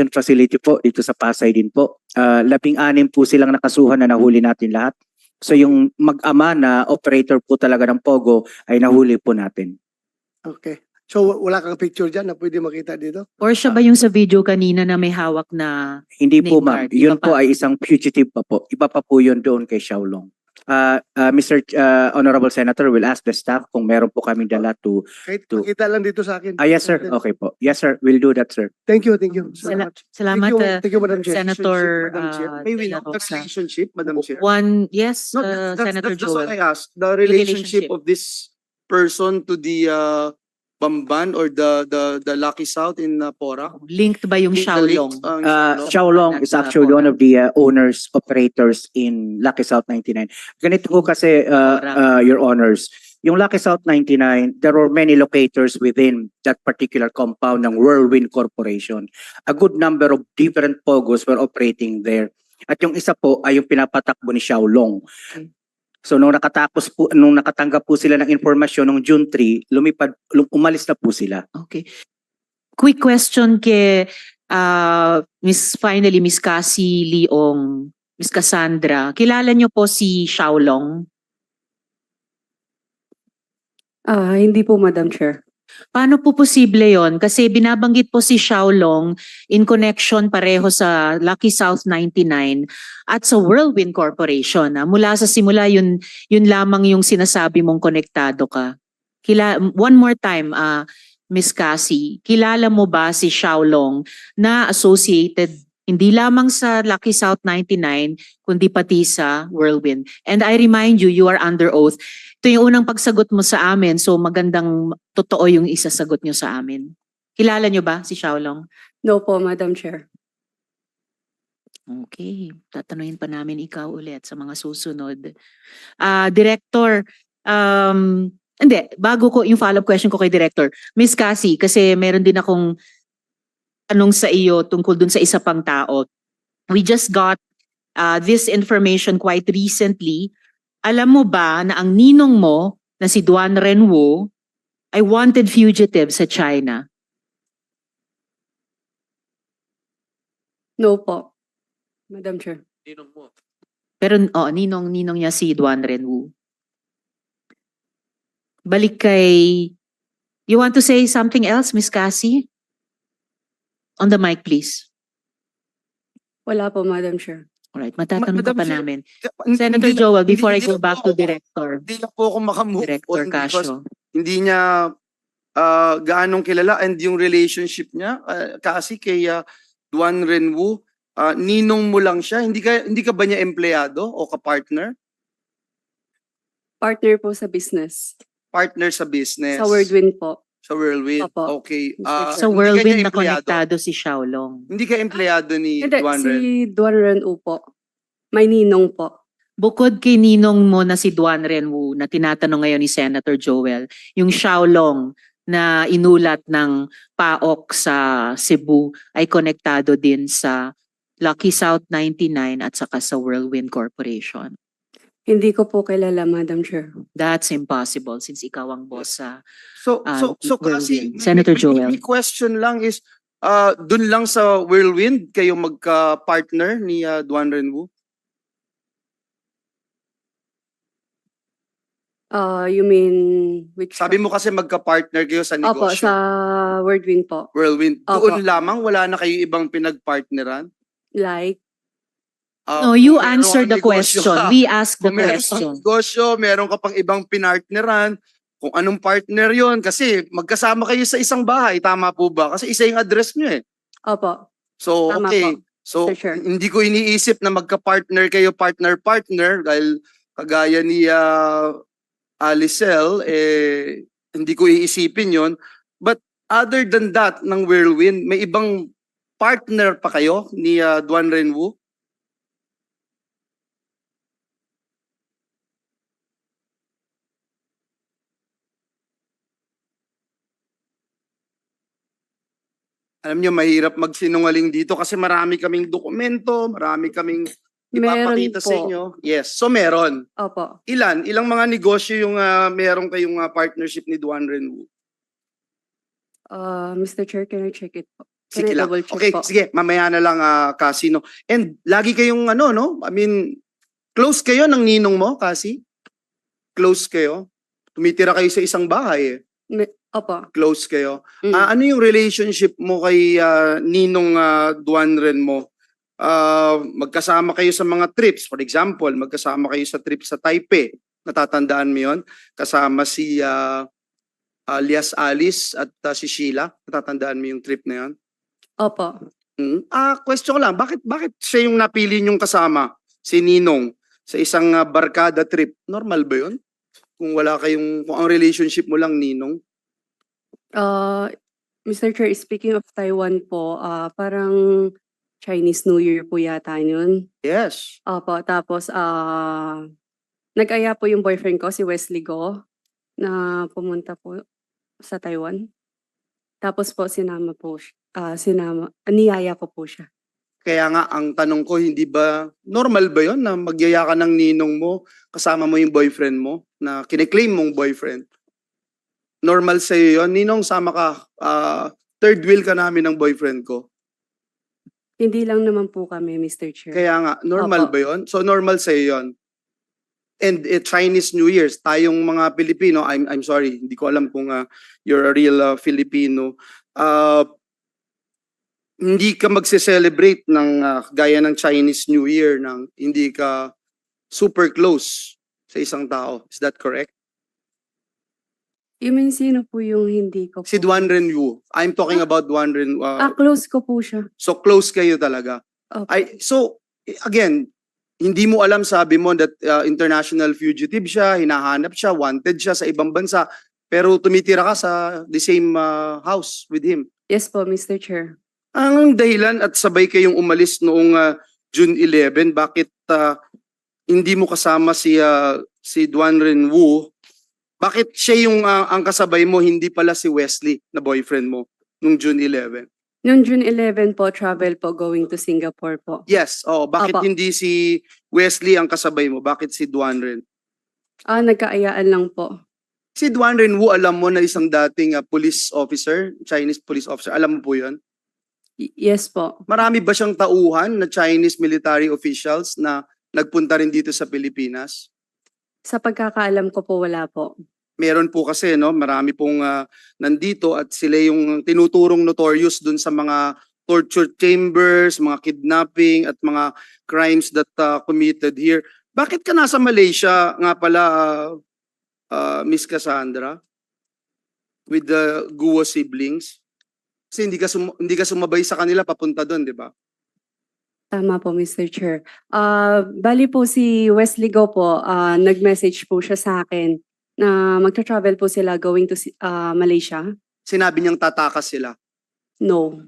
facility po dito sa Pasay din po. 16 po silang nakasuhan na nahuli natin lahat. So yung mag-ama na operator po talaga ng Pogo ay nahuli po natin. Okay. So wala kang picture dyan na pwede makita dito? Or siya ba yung sa video kanina na may hawak na Hindi po name ma'am, card? Iba yun po pa? ay isang fugitive pa po. Iba pa po yun doon kay Xiaolong. Mr. Honorable Senator, will ask the staff kung meron po kami dala to... Kahit To- makita lang dito sa akin. Yes sir, okay po. Yes sir, we'll do that sir. Thank you so Sala- much. Salamat, Thank you, Madam Chair. Senator Madam Chair. De May we La know the Rosa. relationship, Madam Chair? Yes, No, Senator that's what Joel. I asked. The relationship. relationship of this person to the Bamban or the Lucky South in Porac? Linked ba yung The Xiaolong? link, Xiaolong? Xiaolong is Nasa actually one Porac. of the owners, operators in Lucky South 99. Ganito po kasi, Your Honors, yung Lucky South 99, there were many locators within that particular compound ng Whirlwind Corporation. A good number of different Pogos were operating there. At yung isa po ay yung pinapatakbo ni Xiaolong. Okay. So nung nakatanggap po sila ng informasyon nung June 3, umalis na po sila. Okay. Quick question kay Miss Cassie Leong, Miss Cassandra. Kilala niyo po si Xiaolong? Hindi po, Madam Chair. Paano po posible yon? Kasi binabanggit po si Xiaolong in connection pareho sa Lucky South 99 at sa Whirlwind Corporation. Mula sa simula, yun lamang yung sinasabi mong konektado ka. One more time, Miss Cassie, kilala mo ba si Xiaolong na associated hindi lamang sa Lucky South 99, kundi pati sa Whirlwind? And I remind you, you are under oath. Ito yung unang pagsagot mo sa amin, so magandang totoo yung isasagot nyo sa amin. Kilala nyo ba si Xiaolong? No po, Madam Chair. Okay, tatanungin pa namin ikaw ulit sa mga susunod. Director, hindi, bago ko yung follow-up question ko kay Director, Miss Cassie, kasi meron din akong tanong sa iyo tungkol dun sa isa pang tao. We just got this information quite recently. Alam mo ba na ang ninong mo na si Duan Renwu ay wanted fugitive sa China? No po, Madam Chair. Pero ninong niya si Duan Renwu. Balik kay... You want to say something else, Miss Cassie? On the mic, please. Wala po, Madam Chair. Alright, matatanong ka Madam pa Chair, namin. Hindi- Senator hindi- Joel, before I hindi go na back po to ako- Director. Hindi na po ako makamove Director on because Casio. hindi niya gaanong kilala and yung relationship niya kasi kay Duan Renwu, ninong mo lang siya, hindi ka ba niya empleyado o ka-partner? Partner po sa business. Partner sa business. Sa Whirlwind po. Sa Whirlwind. Opo. Okay. Mr. Chair. Sa hindi ka Whirlwind niya na empleyado? konektado si Xiaolong. Hindi ka empleyado ni Hindi, Duan si Renwu? Duan Renwu po. May ninong po. Bukod kay ninong mo na si Duan Renwu na tinatanong ngayon ni Senator Joel, yung Xiaolong na inulat ng PAOK sa Cebu ay konektado din sa Lucky South 99 at saka sa Whirlwind Corporation. Hindi ko po kilala, Madam Chair. That's impossible since ikaw ang boss sa... So Whirlwind. kasi Senator Joel. may question lang is dun lang sa Whirlwind kayo magka-partner ni Duan Renwu? You mean which? Sabi mo kasi magka-partner kayo sa Opo, negosyo. sa Whirlwind po. Whirlwind. Opo. Doon lamang wala na kayo ibang pinag-partneran? Like, No, you Kung meron answer the kang negosyo question. ka, We ask the Kung meron kang question. negosyo, meron ka pang ibang pinartneran, kung anong partner yon kasi magkasama kayo sa isang bahay, tama po ba? Kasi isa yung address nyo eh. opo. So, Tama okay. po, So, Mr. Chair. hindi ko iniisip na magka-partner kayo, partner-partner, dahil kagaya ni Alicel, hindi ko iisipin yon. But other than that, ng Whirlwind, may ibang partner pa kayo ni Duan Renwu? Alam niyo, mahirap magsinungaling dito kasi marami kaming dokumento, marami kaming Meron ipapakita sa po. inyo. Yes, so meron. Opo. Ilang mga negosyo yung meron kayong partnership ni Duan Renwu? Mr. Chair, can I check it po? Sige Can I lang. double check Okay, po? sige, mamaya na lang, Cassie, no? And lagi kayong ano, no? I mean, close kayo ng ninong mo, Cassie? Close kayo? Tumitira kayo sa isang bahay, eh. Opo. Close kayo. Mm. Ano yung relationship mo kay ninong Duan Ren mo? Magkasama kayo sa mga trips. For example, magkasama kayo sa trip sa Taipei. Natatandaan mo yun? Kasama si alias Alice at si Sheila. Natatandaan mo yung trip na yun? Opo. Question ko lang, bakit siya yung napili niyong kasama, si Ninong, sa isang barkada trip? Normal ba yun? Kung ang relationship mo lang, Ninong? Mr. Chair, speaking of Taiwan po, parang Chinese New Year po yata yun. Yes. Opo, tapos nag-aya po yung boyfriend ko, si Wesley Go, na pumunta po sa Taiwan. Tapos po niyaya ko po siya. Kaya nga, ang tanong ko, hindi ba, normal ba yun na magyaya ka ng ninong mo, kasama mo yung boyfriend mo, na kiniklaim mong boyfriend? Normal sa'yo yun? Ninong, sama ka, third wheel ka namin ng boyfriend ko. Hindi lang naman po kami, Mr. Chair. Kaya nga, normal Opo. ba yun? So normal sa'yo yun? And Chinese New Year's, tayong mga Pilipino, I'm sorry, hindi ko alam kung you're a real Filipino, hindi ka magse-celebrate ng gaya ng Chinese New Year nang hindi ka super close sa isang tao. Is that correct? You mean sino po yung hindi ko po? Si Duan Renwu. I'm talking about Duan Renwu. Close ko po siya. So close kayo talaga. Opo. So again, hindi mo alam, sabi mo that international fugitive siya, hinahanap siya, wanted siya sa ibang bansa, pero tumitira ka sa the same house with him. Yes po, Mr. Chair. Ang dahilan at sabay kayong umalis noong June 11, bakit hindi mo kasama si Duan Renwu? Bakit siya yung ang kasabay mo, hindi pala si Wesley na boyfriend mo noong June 11? Noong June 11 po, travel po going to Singapore po. Yes, bakit Apo. hindi si Wesley ang kasabay mo? Bakit si Duan Ren? Nagkaayaan lang po. Si Duan Renwu, alam mo na isang dating police officer, Chinese police officer, alam mo po yun? Yes po. Marami ba siyang tauhan na Chinese military officials na nagpunta rin dito sa Pilipinas? Sa pagkakaalam ko po, wala po. Meron po kasi, no, marami pong nandito at sila yung tinuturong notorious dun sa mga torture chambers, mga kidnapping at mga crimes that committed here. Bakit ka nasa Malaysia nga pala, Miss Cassandra, with the Guo siblings? Kasi hindi ka sumabay sa kanila papunta doon, di ba? Tama po, Mr. Chair. Bali po si Wesley Go po, nag-message po siya sa akin na magta-travel po sila going to Malaysia. Sinabi niyang tatakas sila. No.